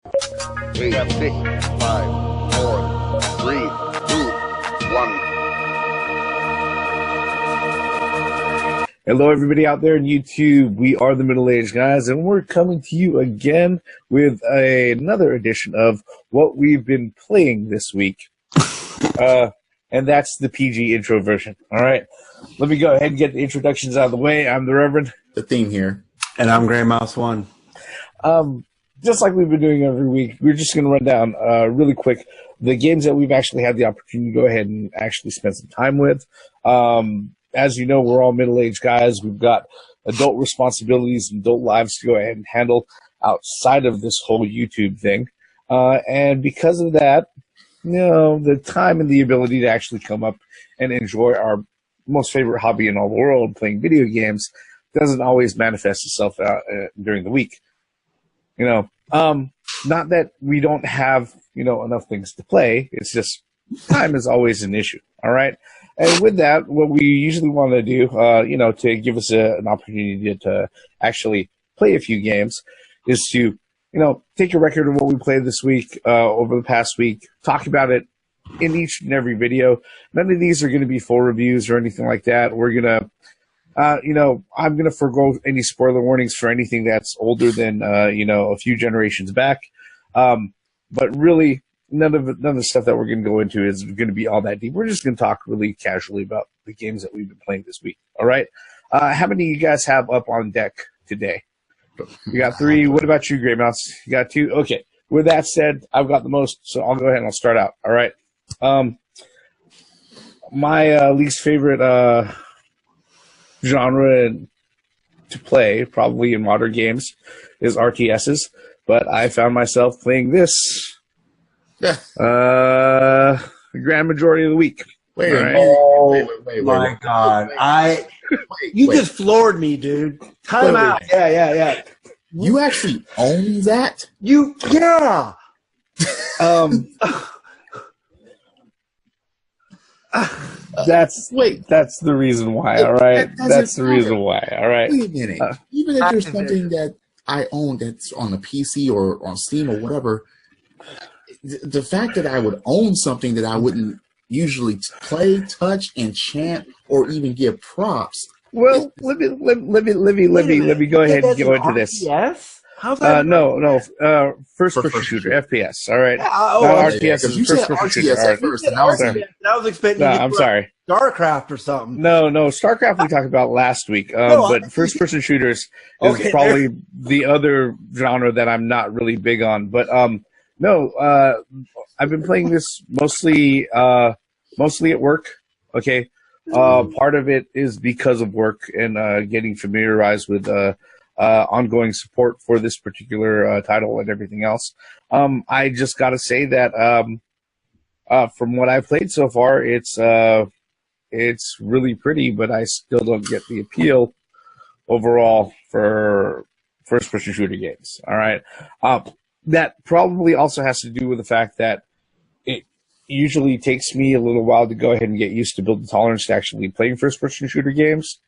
8, 6, 5, 4, 3, 2, 1. Hello, everybody out there on YouTube. We are the Middle-Aged Guys, and we're coming to you again with another edition of what we've been playing this week. And that's the PG intro version. All right. Let me go ahead and get the introductions out of the way. I'm the Reverend. The theme here. And I'm Grey Mouse 1. Just like we've been doing every week, we're just going to run down really quick the games that we've actually had the opportunity to go ahead and actually spend some time with. As you know, we're all middle-aged guys. We've got adult responsibilities and adult lives to go ahead and handle outside of this whole YouTube thing. And because of that, you know, the time and the ability to actually come up and enjoy our most favorite hobby in all the world, playing video games, doesn't always manifest itself out during the week. You know, not that we don't have, you know, enough things to play. It's just time is always an issue. All right. And with that, what we usually want to do, you know, to give us an opportunity to actually play a few games is to, you know, take a record of what we played this week, over the past week, talk about it in each and every video. None of these are going to be full reviews or anything like that. We're going to, you know, I'm going to forego any spoiler warnings for anything that's older than, you know, a few generations back. But really, none of the stuff that we're going to go into is going to be all that deep. We're just going to talk really casually about the games that we've been playing this week. All right. How many of you guys have up on deck today? You got 3. What about you, Grey Mouse? You got 2? Okay. With that said, I've got the most, so I'll go ahead and I'll start out. All right. My least favorite genre to play, probably in modern games, is RTSs. But I found myself playing this the grand majority of the week. Wait, Wait, my God. You just floored me, dude. Time out. Yeah. You actually own that? Yeah. That's the reason why, all right? That's the reason why, all right? Wait a minute. Even if there's something that I own that's on a PC or on Steam or whatever, the fact that I would own something that I wouldn't usually play, touch, enchant, or even give props. Well, let me go ahead and go into this. Yes. How's that? No. First-person shooter, FPS. All right. RTS is first-person shooter. At first, and I was expecting. I'm sorry. StarCraft or something. No. StarCraft we talked about last week. But first-person shooters is probably the other genre that I'm not really big on. But no, I've been playing this mostly at work. Okay. Part of it is because of work and getting familiarized with ongoing support for this particular title and everything else. I just got to say that from what I've played so far, it's really pretty, but I still don't get the appeal overall for first-person shooter games. All right. That probably also has to do with the fact that it usually takes me a little while to go ahead and get used to build the tolerance to actually playing first-person shooter games.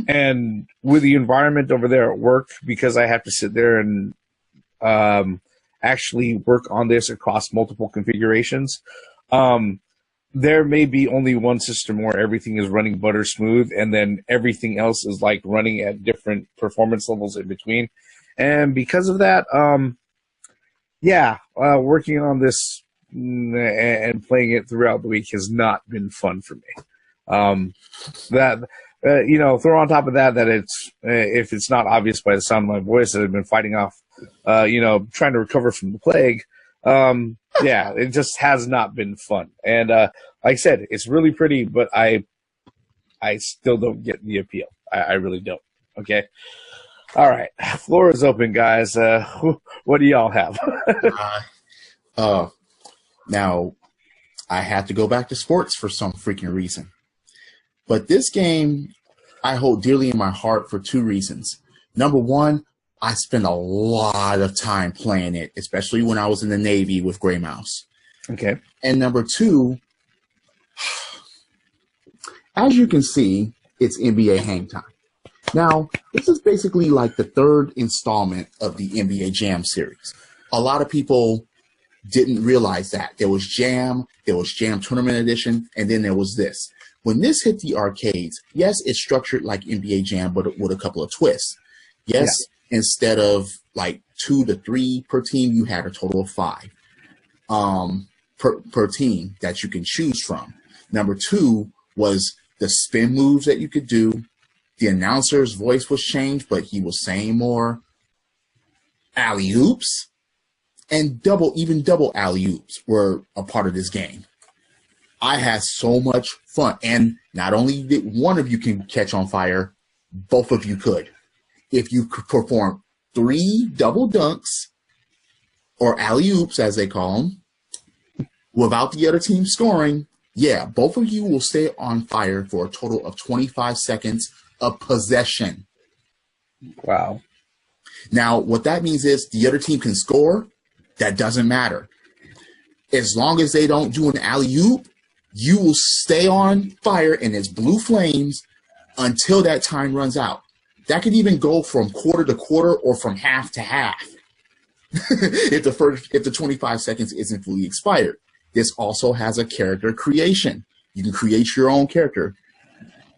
And with the environment over there at work, because I have to sit there and actually work on this across multiple configurations, there may be only one system where everything is running butter smooth, and then everything else is like running at different performance levels in between. And because of that, working on this and playing it throughout the week has not been fun for me. You know, throw on top of that it's if it's not obvious by the sound of my voice that I've been fighting off, you know, trying to recover from the plague. It just has not been fun. And like I said, it's really pretty, but I still don't get the appeal. I really don't. Okay. All right, floor is open, guys. What do y'all have? Now, I have to go back to sports for some freaking reason. But this game, I hold dearly in my heart for 2 reasons. Number one, I spent a lot of time playing it, especially when I was in the Navy with Grey Mouse. Okay. And number 2, as you can see, it's NBA Hang Time. Now, this is basically like the 3rd installment of the NBA Jam series. a lot of people didn't realize that. There was Jam Tournament Edition, and then there was this. When this hit the arcades, yes, it's structured like NBA Jam, but with a couple of twists. Yes, instead of like 2 to 3 per team, you had a total of 5 per team that you can choose from. Number 2 was the spin moves that you could do. The announcer's voice was changed, but he was saying more. Alley-oops and double alley-oops were a part of this game. I had so much fun, and not only did one of you can catch on fire, both of you could. If you could perform 3 double dunks, or alley-oops as they call them, without the other team scoring, yeah, both of you will stay on fire for a total of 25 seconds of possession. Wow. Now, what that means is the other team can score. That doesn't matter. As long as they don't do an alley-oop, you will stay on fire in its blue flames until that time runs out. That could even go from quarter to quarter or from half to half if the 25 seconds isn't fully expired. This also has a character creation. You can create your own character.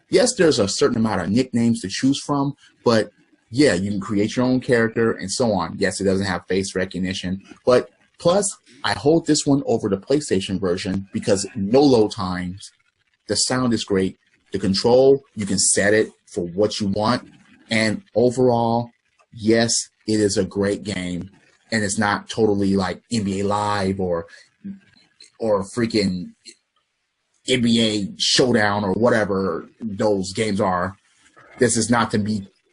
Yes, there's a certain amount of nicknames to choose from, but yeah, you can create your own character and so on. Yes, it doesn't have face recognition, but plus, I hold this one over the PlayStation version because no load times. The sound is great. The control, you can set it for what you want. And overall, yes, it is a great game. And it's not totally like NBA Live or freaking NBA Showdown or whatever those games are. This is not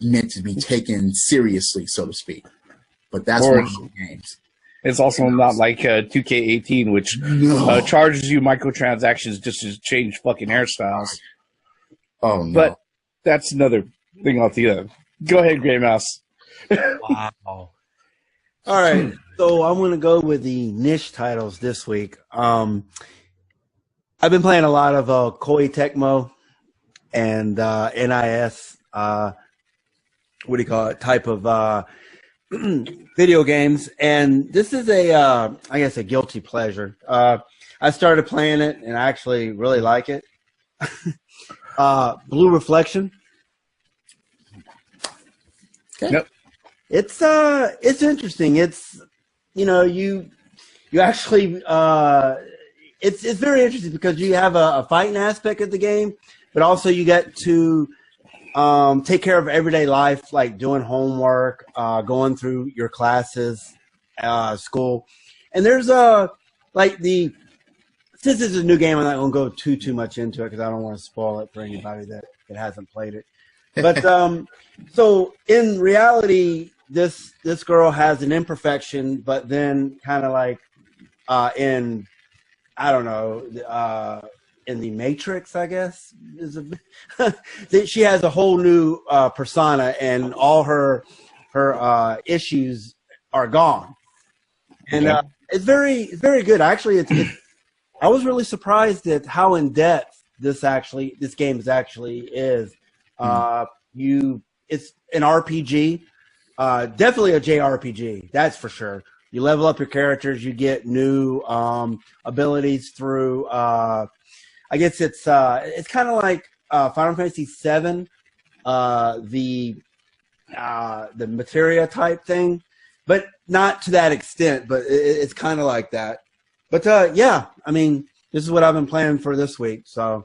meant to be taken seriously, so to speak. But that's one of those games. It's also not like 2K18, which charges you microtransactions just to change fucking hairstyles. Oh, no. But that's another thing altogether. Go ahead, Grey Mouse. Wow. All right. So I'm going to go with the niche titles this week. I've been playing a lot of Koei Tecmo and NIS, type of video games. And this is I guess a guilty pleasure. I started playing it and I actually really like it. Blue Reflection. Okay. Yep. It's interesting. It's, you actually, it's very interesting because you have a fighting aspect of the game, but also you get to take care of everyday life, like doing homework, going through your classes, school. And there's since it's a new game, I'm not going to go too much into it because I don't want to spoil it for anybody that hasn't played it. But so in reality, this girl has an imperfection, but then kind of like in the Matrix, I guess, she has a whole new persona, and all her issues are gone. And it's very good. Actually, I was really surprised at how in depth this game is. It's an RPG, definitely a JRPG, that's for sure. You level up your characters, you get new abilities through. I guess it's kind of like Final Fantasy VII, the materia type thing, but not to that extent. But it's kind of like that. But yeah, I mean, this is what I've been playing for this week. So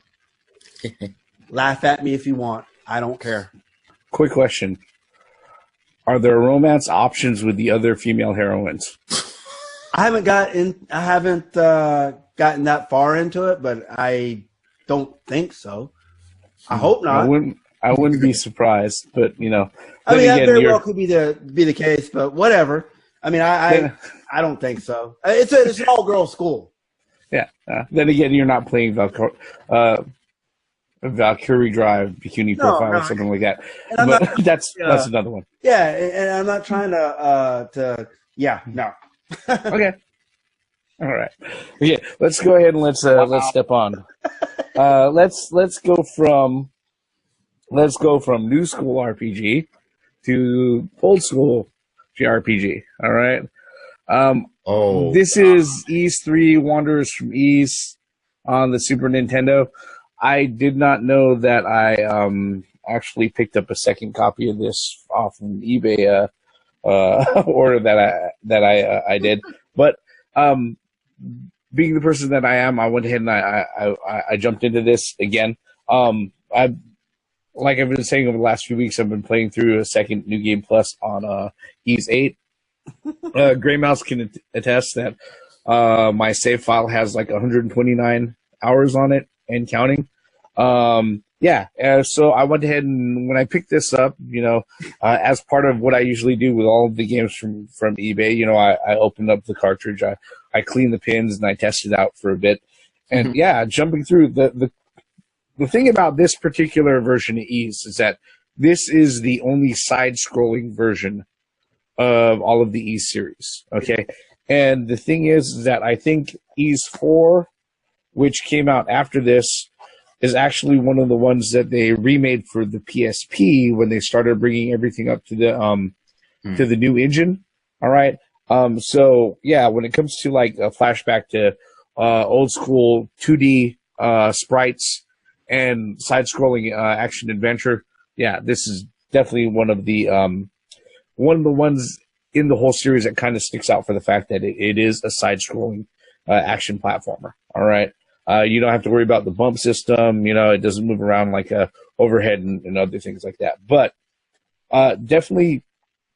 laugh at me if you want. I don't care. Quick question. Are there romance options with the other female heroines? I haven't gotten that far into it, but I don't think so. I hope not. I wouldn't be surprised, but I mean, that very well could be the case, but whatever. I mean, I don't think so. It's an all girls school. Yeah. Then again, you're not playing Valkyrie Drive Bikini Profile or something like that. But that's another one. Yeah, and I'm not trying to no. Okay. All right. Okay, let's go ahead and let's step on. Let's go from new school RPG to old school JRPG. All right. This is Ys 3 Wanderers from Ys on the Super Nintendo. I did not know that I actually picked up a second copy of this off an eBay order that I did. But being the person that I am, I went ahead and I jumped into this again. Like I've been saying over the last few weeks, I've been playing through a second New Game Plus on Ys 8. Gray Mouse can attest that my save file has like 129 hours on it and counting. So I went ahead and when I picked this up, as part of what I usually do with all of the games from eBay, I opened up the cartridge, I cleaned the pins, and I tested it out for a bit. And jumping through the thing about this particular version of Ys is that this is the only side-scrolling version of all of the Ys series. Okay, and the thing is that I think Ys 4, which came out after this, is actually one of the ones that they remade for the PSP when they started bringing everything up to the new engine. All right. So yeah, when it comes to like a flashback to old school 2D sprites and side-scrolling action adventure, yeah, this is definitely one of the ones in the whole series that kind of sticks out for the fact that it is a side-scrolling action platformer. All right. You don't have to worry about the bump system. It doesn't move around like a overhead and other things like that. But definitely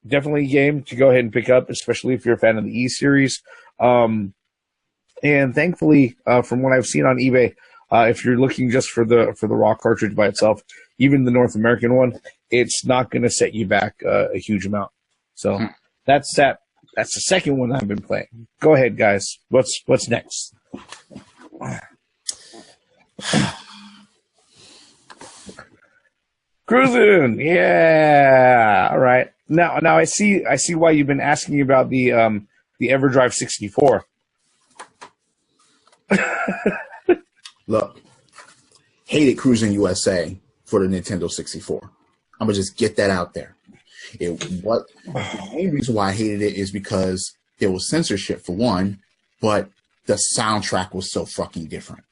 a game to go ahead and pick up, especially if you're a fan of the E series. And thankfully, from what I've seen on eBay, if you're looking just for the raw cartridge by itself, even the North American one, it's not going to set you back a huge amount. So that's that. That's the second one I've been playing. Go ahead, guys. What's next? Cruisin', yeah. All right. Now I see why you've been asking about the EverDrive 64. Look, hated Cruisin' USA for the Nintendo 64. I'm gonna just get that out there. The main reason why I hated it is because there was censorship for one, but the soundtrack was so fucking different.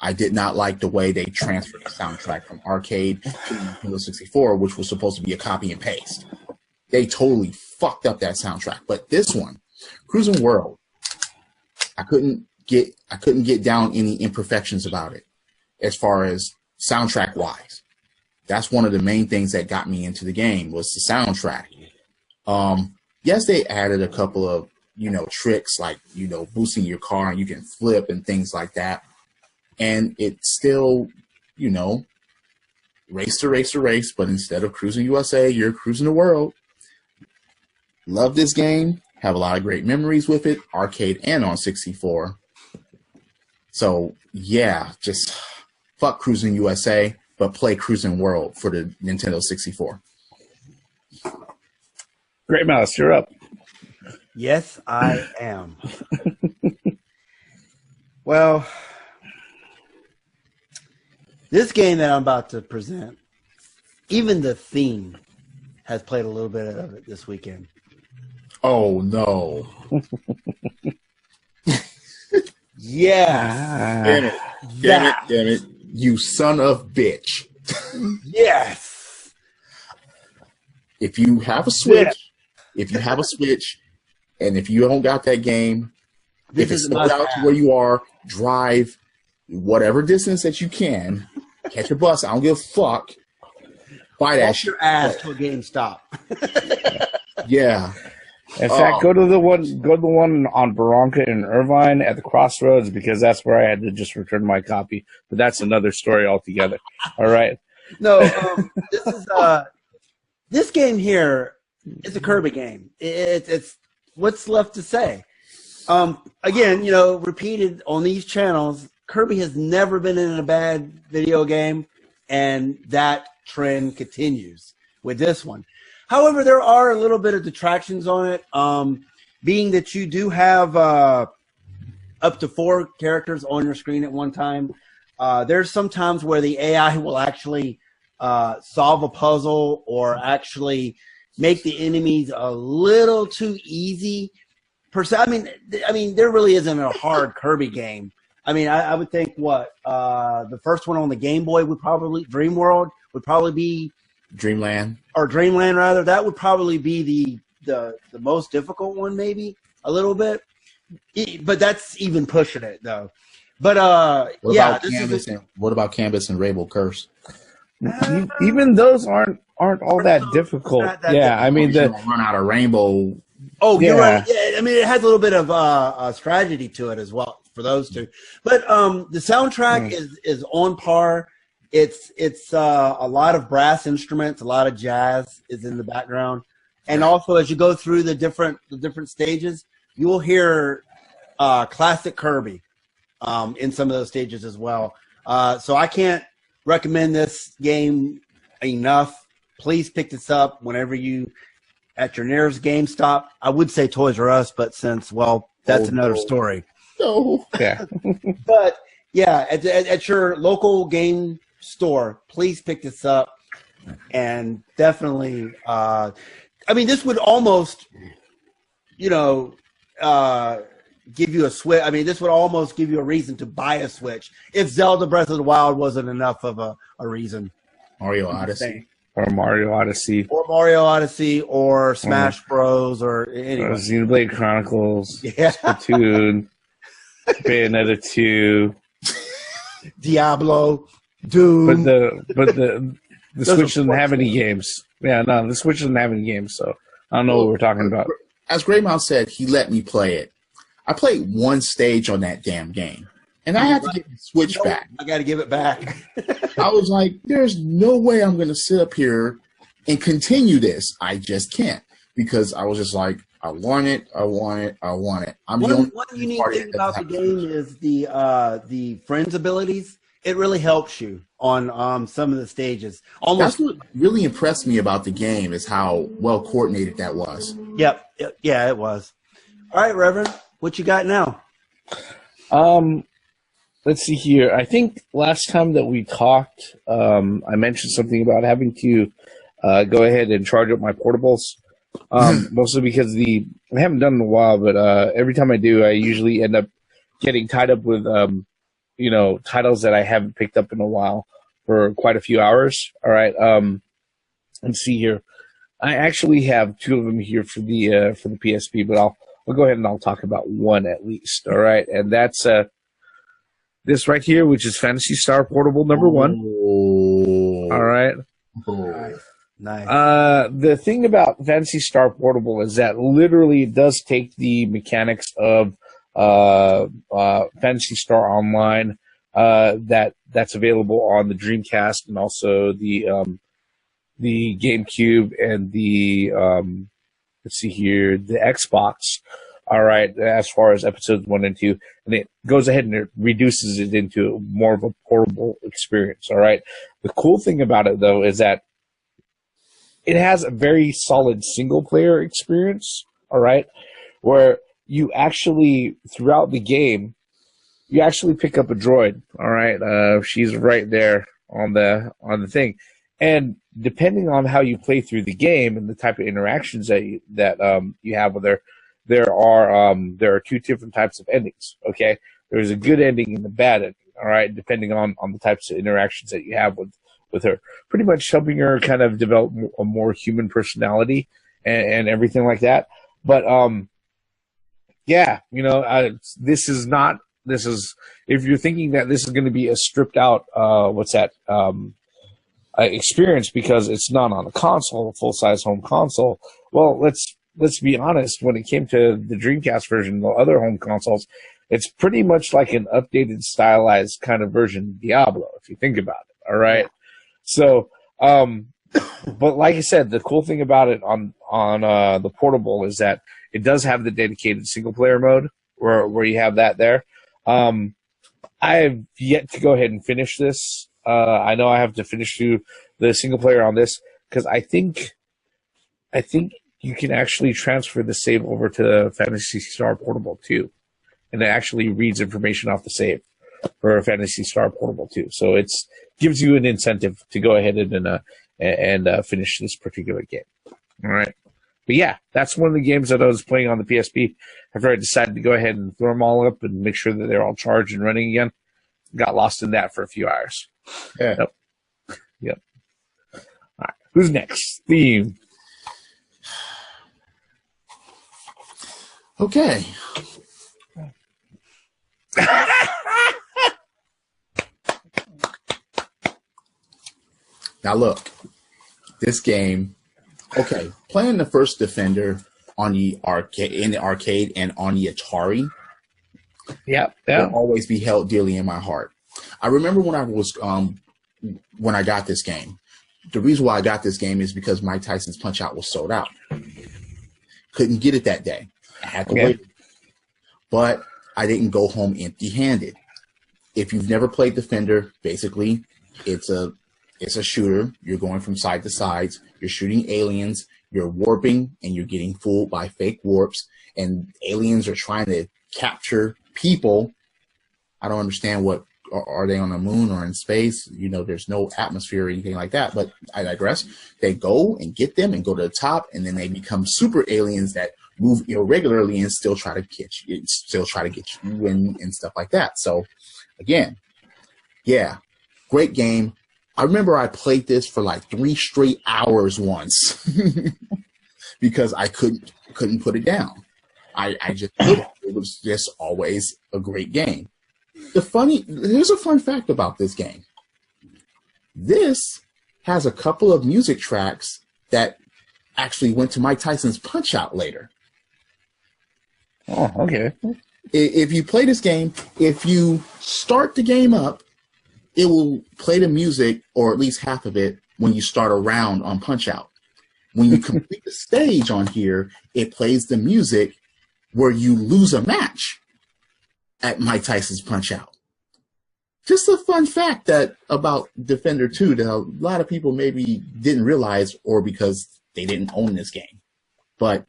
I did not like the way they transferred the soundtrack from arcade to Nintendo 64, which was supposed to be a copy and paste. They totally fucked up that soundtrack. But this one, Cruisin World, I couldn't get down any imperfections about it as far as soundtrack wise. That's one of the main things that got me into the game was the soundtrack. Yes, they added a couple of tricks like boosting your car and you can flip and things like that. And it's still, race to race to race, but instead of Cruisin' USA, you're cruising the world. Love this game. Have a lot of great memories with it, arcade and on 64. So, yeah, just fuck Cruisin' USA, but play Cruisin' World for the Nintendo 64. Great Mouse, you're up. Yes, I am. Well, this game that I'm about to present, even the theme has played a little bit of it this weekend. Oh, no. Yeah. Damn it. You son of bitch. Yes. If you have a Switch, and if you don't got that game, if it's sold out to where you are, drive whatever distance that you can, catch a bus. I don't give a fuck. Buy that shit. Your ass to a GameStop. Yeah. In fact, go to the one on Barranca and Irvine at the crossroads because that's where I had to just return my copy. But that's another story altogether. All right. No, this is this game here is a Kirby game. It's what's left to say. Again, repeated on these channels, Kirby has never been in a bad video game, and that trend continues with this one. However, there are a little bit of detractions on it, being that you do have up to 4 characters on your screen at one time. There's some times where the AI will actually solve a puzzle or actually make the enemies a little too easy I mean, there really isn't a hard Kirby game. I mean, I would think the first one on the Game Boy Dream World would probably be Dreamland rather. That would probably be the most difficult one, maybe a little bit. But that's even pushing it though. But what about Canvas and Rainbow Curse? Even those aren't all that difficult. I mean, run out of Rainbow. Oh, you're right. Yeah, I mean, it has a little bit of strategy to it as well for those two. But the soundtrack is on par. It's a lot of brass instruments, a lot of jazz is in the background, and also as you go through the different stages, you will hear classic Kirby in some of those stages as well. So I can't recommend this game enough. Please pick this up whenever you at your nearest GameStop. I would say Toys R Us, but that's another story. No. Yeah. But yeah, at your local game store, please pick this up. And definitely, I mean, this would almost, give you a Switch. I mean, this would almost give you a reason to buy a Switch if Zelda Breath of the Wild wasn't enough of a reason. Mario Odyssey. Or Mario Odyssey. Or Smash Bros. Or anyway. Xenoblade Chronicles. Yeah. Splatoon. Bayonetta 2. Diablo. Doom. But the Switch doesn't have any games. Yeah, no, the Switch doesn't have any games, so I don't know what we're talking about. As Greymouth said, he let me play it. I played one stage on that damn game, and I had to get the Switch back. I got to give it back. I was like, there's no way I'm going to sit up here and continue this. I just can't, because I was just like, I want it. One unique thing about the game is the friends abilities. It really helps you on some of the stages. That's what really impressed me about the game, is how well coordinated that was. Yep. Yeah, it was. All right, Reverend, what you got now? Let's see here. I think last time that we talked, I mentioned something about having to go ahead and charge up my portables. Mostly because I haven't done it in a while, but every time I do, I usually end up getting tied up with titles that I haven't picked up in a while for quite a few hours. All right. Let's see here. I actually have two of them here for the PSP, but I'll go ahead and I'll talk about one at least. All right. And that's this right here, which is Phantasy Star Portable number 1. All right. Nice. The thing about Phantasy Star Portable is that literally it does take the mechanics of Phantasy Star Online that's available on the Dreamcast and also the GameCube and the let's see here, the Xbox. All right, as far as episodes 1 and 2, and it goes ahead and it reduces it into more of a portable experience. All right. The cool thing about it though is that it has a very solid single player experience. All right, where you actually, throughout the game, you actually pick up a droid. All right. She's right there on the thing. And depending on how you play through the game and the type of interactions that you have with her, there are two different types of endings. Okay. There's a good ending and a bad ending. All right. Depending on the types of interactions that you have with her, pretty much helping her kind of develop a more human personality and everything like that. But, yeah, this is if you're thinking that this is going to be a stripped out, experience because it's not on a console, a full size home console. Well, let's be honest. When it came to the Dreamcast version, the other home consoles, it's pretty much like an updated, stylized kind of version of Diablo, if you think about it. All right. So, but like I said, the cool thing about it on the portable is that it does have the dedicated single player mode where you have that there. I have yet to go ahead and finish this. I know I have to finish through the single player on this because I think you can actually transfer the save over to Phantasy Star Portable 2, and it actually reads information off the save for Phantasy Star Portable 2. So it gives you an incentive to go ahead and finish this particular game. All right. But yeah, that's one of the games that I was playing on the PSP after I decided to go ahead and throw them all up and make sure that they're all charged and running again. Got lost in that for a few hours. Yeah. Yep. All right. Who's next? Theme. Okay. Now look, this game. Okay, playing the first Defender on the arcade and on the Atari. Yeah. Will always be held dearly in my heart. I remember when I got this game. The reason why I got this game is because Mike Tyson's Punch-Out was sold out. Couldn't get it that day. I had to wait. But I didn't go home empty-handed. If you've never played Defender, basically it's a shooter. You're going from side to sides. You're shooting aliens. You're warping, and you're getting fooled by fake warps. And aliens are trying to capture people. I don't understand what are they on the moon or in space? You know, there's no atmosphere or anything like that. But I digress. They go and get them and go to the top, and then they become super aliens that move irregularly and still try to get you and stuff like that. So, again, yeah, great game. I remember I played this for like 3 straight hours once because I couldn't put it down. I just it was just always a great game. Here's a fun fact about this game. This has a couple of music tracks that actually went to Mike Tyson's Punch-Out later. Oh, okay. If you play this game, if you start the game up, it will play the music, or at least half of it, when you start a round on Punch-Out. When you complete the stage on here, it plays the music where you lose a match at Mike Tyson's Punch-Out. Just a fun fact about Defender 2 that a lot of people maybe didn't realize, or because they didn't own this game. But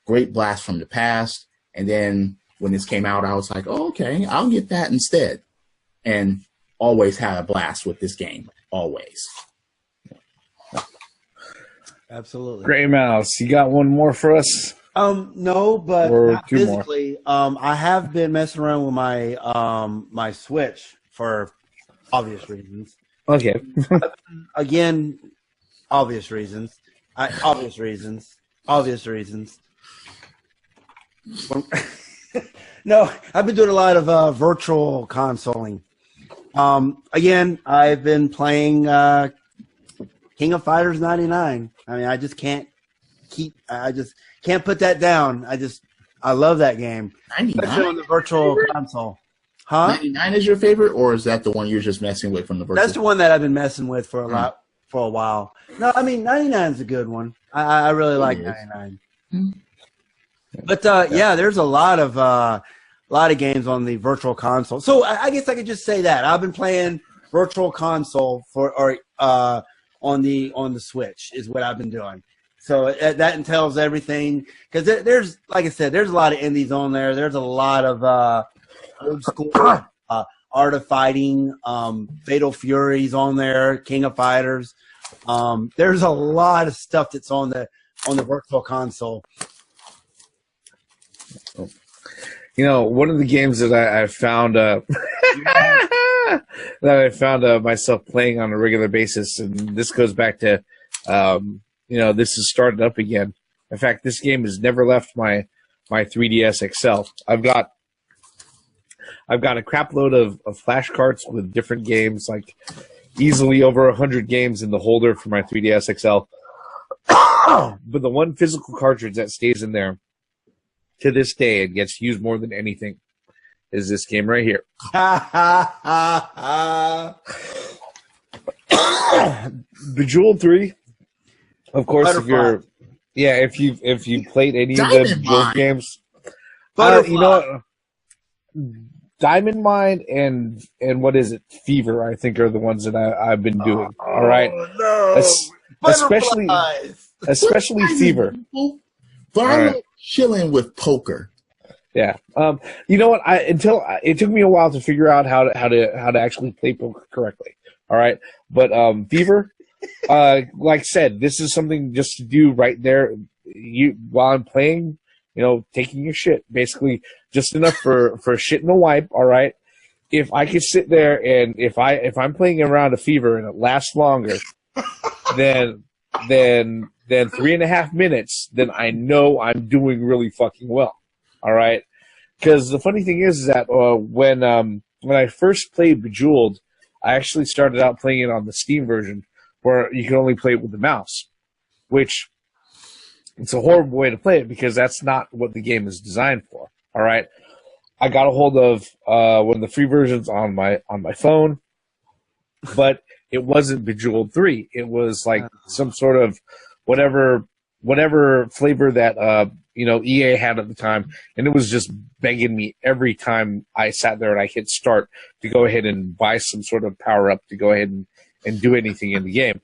great blast from the past. And then when this came out, I was like, oh, okay, I'll get that instead. And always had a blast with this game. Always. Absolutely. Gray Mouse, you got one more for us? No, but Or not 2 more. physically. I have been messing around with my my Switch for obvious reasons. Okay. Again, obvious reasons. Obvious reasons. No, I've been doing a lot of virtual consoling. Again, I've been playing King of Fighters 99. I mean, I just can't put that down. I love that game. 99? Especially on the virtual console. Huh? 99 is your favorite, or is that the one you're just messing with from the virtual? That's the one that I've been messing with for a while. No, I mean 99 is a good one. I really like 99. But yeah, there's a lot of games on the virtual console. So I guess I could just say that I've been playing virtual console on the Switch is what I've been doing. So that entails everything, because there's, like I said, there's a lot of indies on there. There's a lot of old school Art of Fighting, Fatal Furies on there, King of Fighters. There's a lot of stuff that's on the virtual console. You know, one of the games that I found myself playing on a regular basis, and this goes back to, this is started up again. In fact, this game has never left my 3DS XL. I've got a crap load of flash carts with different games, like easily over 100 games in the holder for my 3DS XL. But the one physical cartridge that stays in there to this day and gets used more than anything is this game right here. Bejeweled 3. Of course, if you played any of the Bejeweled games, you know, Diamond Mine and what is it, Fever, I think, are the ones that I've been doing. All right, no. especially Fever. Violet chilling with poker. Yeah. You know what? It took me a while to figure out how to actually play poker correctly. All right, but Fever, like I said, this is something just to do right there while I'm playing, taking your shit, basically just enough for a shit and a wipe. All right. If I could sit there and if I'm playing around a fever and it lasts longer than 3.5 minutes, then I know I'm doing really fucking well. All right. Because the funny thing is that when I first played Bejeweled, I actually started out playing it on the Steam version where you can only play it with the mouse, which it's a horrible way to play it because that's not what the game is designed for. All right. I got a hold of one of the free versions on my phone, but it wasn't Bejeweled 3. It was like some sort of whatever flavor that EA had at the time, and it was just begging me every time I sat there and I hit start to go ahead and buy some sort of power up to go ahead and do anything in the game.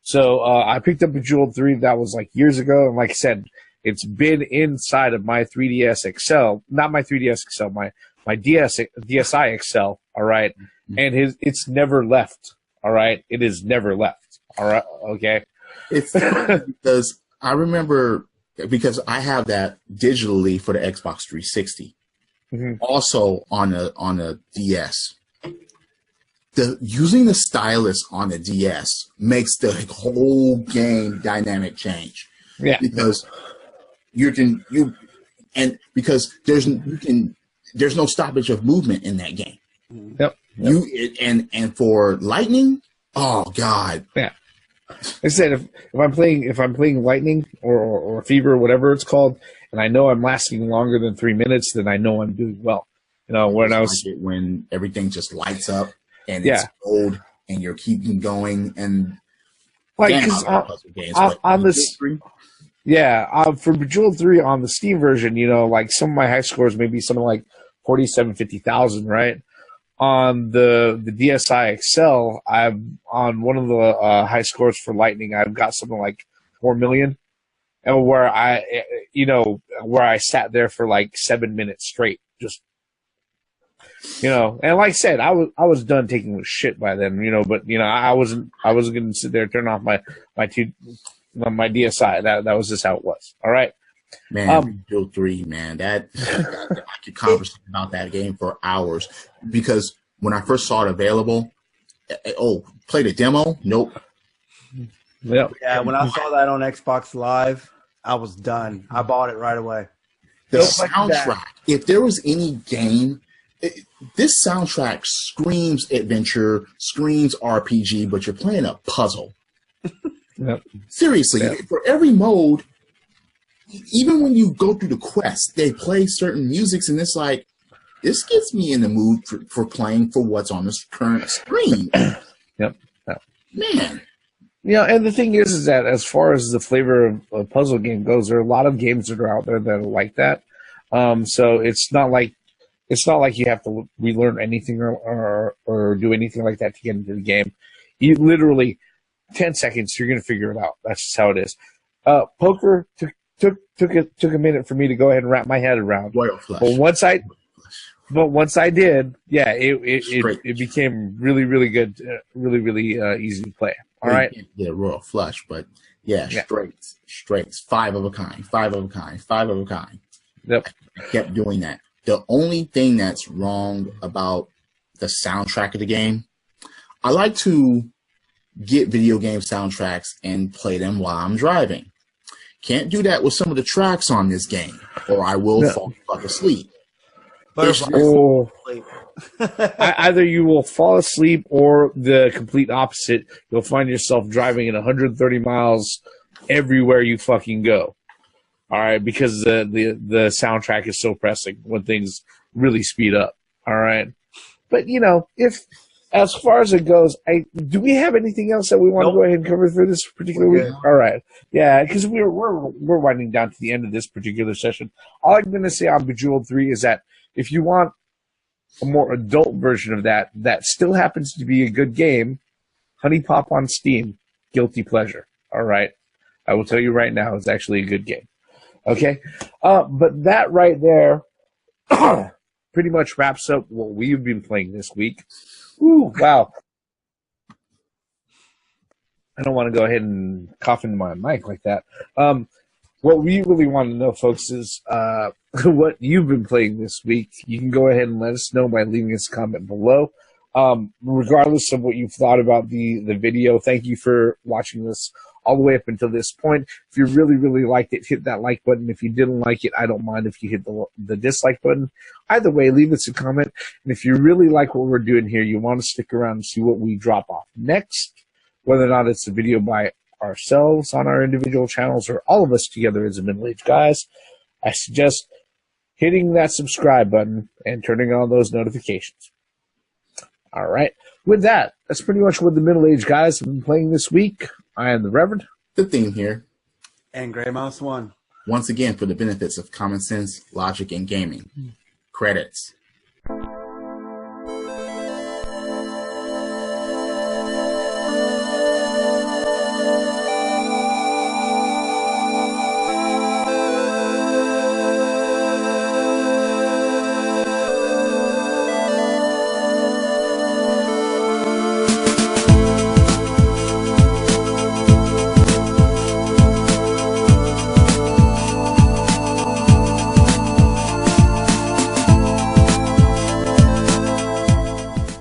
So I picked up Bejeweled 3. That was like years ago, and like I said, it's been inside of my 3DS XL, not my 3DS XL, my DSi XL. All right, and it's never left. All right, it is never left. All right, okay. It's because I remember because I have that digitally for the Xbox 360, also on a DS. Using the stylus on the DS makes the whole game dynamic change. Yeah, because because there's no stoppage of movement in that game. Yep. And for Lightning, oh god. Yeah. Like I said, if I'm playing Lightning or Fever or whatever it's called, and I know I'm lasting longer than 3 minutes, then I know I'm doing well. When everything just lights up and it's gold and you're keeping going and like on this. For Bejeweled 3 on the Steam version, like some of my high scores may be something like 47, 50,000, right? On the DSi XL, I'm on one of the high scores for Lightning. I've got something like 4 million, and where I sat there for like 7 minutes straight, just and like I said, I was done taking the shit by then, but I wasn't going to sit there and turn off my DSi. That was just how it was. All right. Man, Bejeweled 3, man, I could converse about that game for hours because when I first saw it available, play the demo? Nope. Yep. Yeah, when I saw that on Xbox Live, I was done. I bought it right away. The soundtrack, if there was any game, this soundtrack screams adventure, screams RPG, but you're playing a puzzle. Yep. Seriously, for every mode, even when you go through the quest, they play certain musics, and it's like, this gets me in the mood for playing for what's on this current screen. Yep. Man. And the thing is that as far as the flavor of a puzzle game goes, there are a lot of games that are out there that are like that. So it's not like you have to relearn anything or do anything like that to get into the game. You literally 10 seconds, you're going to figure it out. That's just how it is. Poker took a minute for me to go ahead and wrap my head around. Royal Flush. But once I did, it became really, really good, really easy to play. All right. Yeah, Royal Flush, but straights, five of a kind. Yep. I kept doing that. The only thing that's wrong about the soundtrack of the game, I like to get video game soundtracks and play them while I'm driving. Can't do that with some of the tracks on this game, or I will fall the fuck asleep. Either you will fall asleep, or the complete opposite. You'll find yourself driving at 130 miles everywhere you fucking go. All right, because the soundtrack is so pressing when things really speed up. All right, but if as far as it goes, do we have anything else that we want to go ahead and cover for this particular week? All right, yeah, because we're winding down to the end of this particular session. All I'm going to say on Bejeweled 3 is that if you want a more adult version of that still happens to be a good game, Honey Pop on Steam, guilty pleasure. All right, I will tell you right now, it's actually a good game. Okay, but that right there pretty much wraps up what we've been playing this week. Ooh, wow. I don't want to go ahead and cough into my mic like that. what we really want to know, folks, is what you've been playing this week. You can go ahead and let us know by leaving us a comment below. Regardless of what you've thought about the video, thank you for watching this all the way up until this point. If you really, really liked it, hit that like button. If you didn't like it, I don't mind if you hit the dislike button. Either way, leave us a comment. And if you really like what we're doing here, you want to stick around and see what we drop off next, whether or not it's a video by ourselves on our individual channels or all of us together as a middle-aged guys, I suggest hitting that subscribe button and turning on those notifications. All right. With that, that's pretty much what the middle-aged guys have been playing this week. I am the Reverend. The Theme here. And Grey Mouse 1. Once again, for the benefits of common sense, logic, and gaming. Credits.